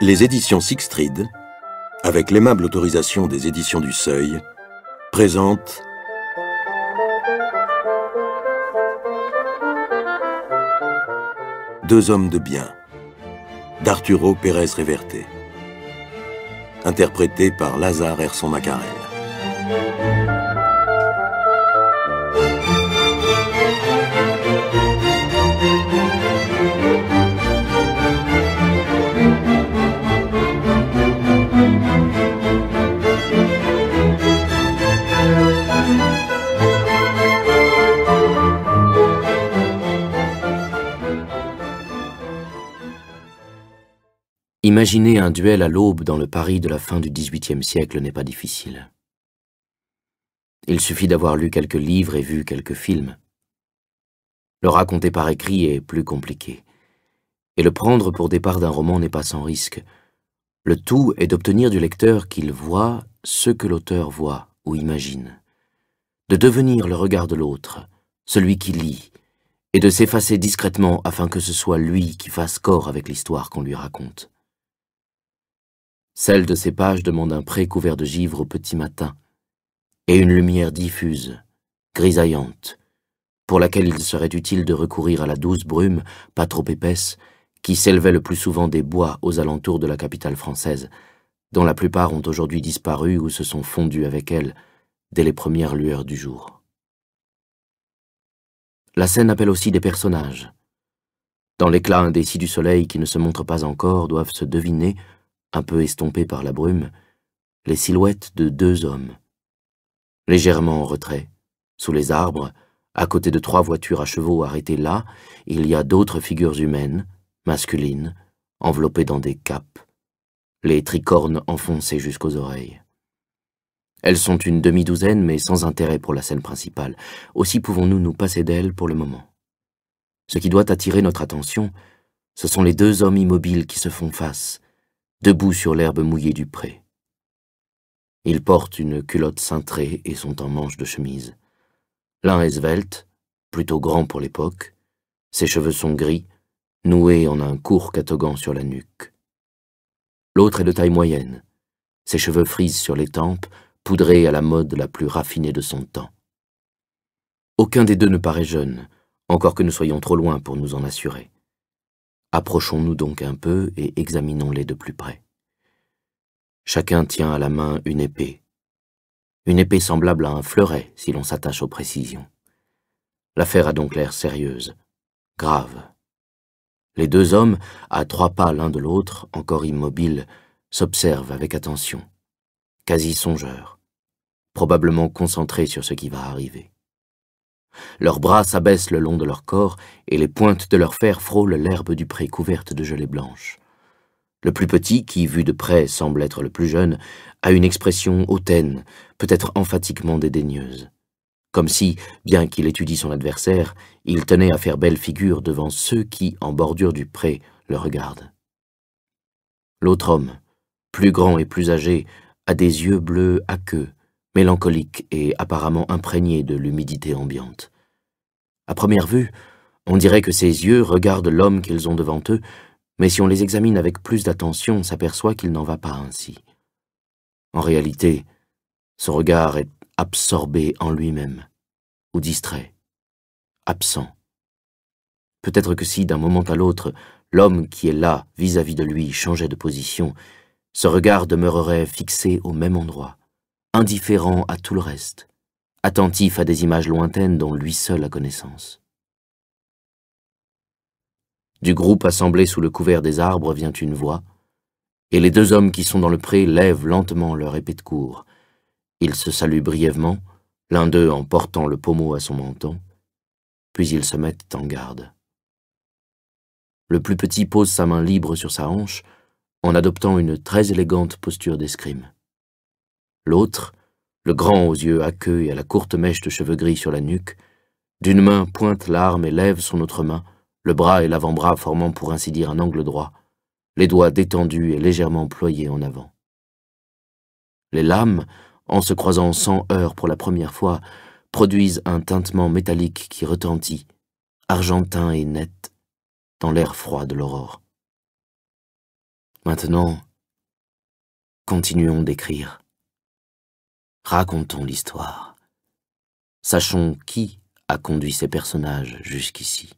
Les éditions Sixtrid, avec l'aimable autorisation des éditions du Seuil, présentent Deux hommes de bien, d'Arturo Pérez Reverte, interprété par Lazare Herson-Macarel. Imaginer un duel à l'aube dans le Paris de la fin du XVIIIe siècle n'est pas difficile. Il suffit d'avoir lu quelques livres et vu quelques films. Le raconter par écrit est plus compliqué. Et le prendre pour départ d'un roman n'est pas sans risque. Le tout est d'obtenir du lecteur qu'il voit ce que l'auteur voit ou imagine, de devenir le regard de l'autre, celui qui lit, et de s'effacer discrètement afin que ce soit lui qui fasse corps avec l'histoire qu'on lui raconte. Celle de ces pages demande un pré couvert de givre au petit matin et une lumière diffuse, grisaillante, pour laquelle il serait utile de recourir à la douce brume, pas trop épaisse, qui s'élevait le plus souvent des bois aux alentours de la capitale française, dont la plupart ont aujourd'hui disparu ou se sont fondus avec elle dès les premières lueurs du jour. La scène appelle aussi des personnages. Dans l'éclat indécis du soleil qui ne se montre pas encore doivent se deviner, un peu estompés par la brume, les silhouettes de deux hommes. Légèrement en retrait, sous les arbres, à côté de trois voitures à chevaux arrêtées là, il y a d'autres figures humaines, masculines, enveloppées dans des capes, les tricornes enfoncés jusqu'aux oreilles. Elles sont une demi-douzaine, mais sans intérêt pour la scène principale. Aussi pouvons-nous nous passer d'elles pour le moment. Ce qui doit attirer notre attention, ce sont les deux hommes immobiles qui se font face, debout sur l'herbe mouillée du pré. Ils portent une culotte cintrée et sont en manches de chemise. L'un est svelte, plutôt grand pour l'époque. Ses cheveux sont gris, noués en un court catogan sur la nuque. L'autre est de taille moyenne. Ses cheveux frisent sur les tempes, poudrés à la mode la plus raffinée de son temps. Aucun des deux ne paraît jeune, encore que nous soyons trop loin pour nous en assurer. Approchons-nous donc un peu et examinons-les de plus près. Chacun tient à la main une épée semblable à un fleuret si l'on s'attache aux précisions. L'affaire a donc l'air sérieuse, grave. Les deux hommes, à 3 pas l'un de l'autre, encore immobiles, s'observent avec attention, quasi songeurs, probablement concentrés sur ce qui va arriver. Leurs bras s'abaissent le long de leur corps et les pointes de leurs fers frôlent l'herbe du pré couverte de gelée blanche. Le plus petit, qui vu de près semble être le plus jeune, a une expression hautaine, peut-être emphatiquement dédaigneuse. Comme si, bien qu'il étudie son adversaire, il tenait à faire belle figure devant ceux qui, en bordure du pré, le regardent. L'autre homme, plus grand et plus âgé, a des yeux bleus aqueux, mélancoliques et apparemment imprégnés de l'humidité ambiante. À première vue, on dirait que ces yeux regardent l'homme qu'ils ont devant eux, mais si on les examine avec plus d'attention, on s'aperçoit qu'il n'en va pas ainsi. En réalité, ce regard est absorbé en lui-même, ou distrait, absent. Peut-être que si, d'un moment à l'autre, l'homme qui est là, vis-à-vis de lui, changeait de position, ce regard demeurerait fixé au même endroit, indifférent à tout le reste, attentif à des images lointaines dont lui seul a connaissance. Du groupe assemblé sous le couvert des arbres vient une voix, et les deux hommes qui sont dans le pré lèvent lentement leur épée de cour. Ils se saluent brièvement, l'un d'eux en portant le pommeau à son menton, puis ils se mettent en garde. Le plus petit pose sa main libre sur sa hanche, en adoptant une très élégante posture d'escrime. L'autre, le grand aux yeux aqueux et à la courte mèche de cheveux gris sur la nuque, d'une main pointe l'arme et lève son autre main, le bras et l'avant-bras formant pour ainsi dire un angle droit, les doigts détendus et légèrement ployés en avant. Les lames, en se croisant sans heurts pour la première fois, produisent un tintement métallique qui retentit, argentin et net, dans l'air froid de l'aurore. Maintenant, continuons d'écrire. Racontons l'histoire. Sachons qui a conduit ces personnages jusqu'ici.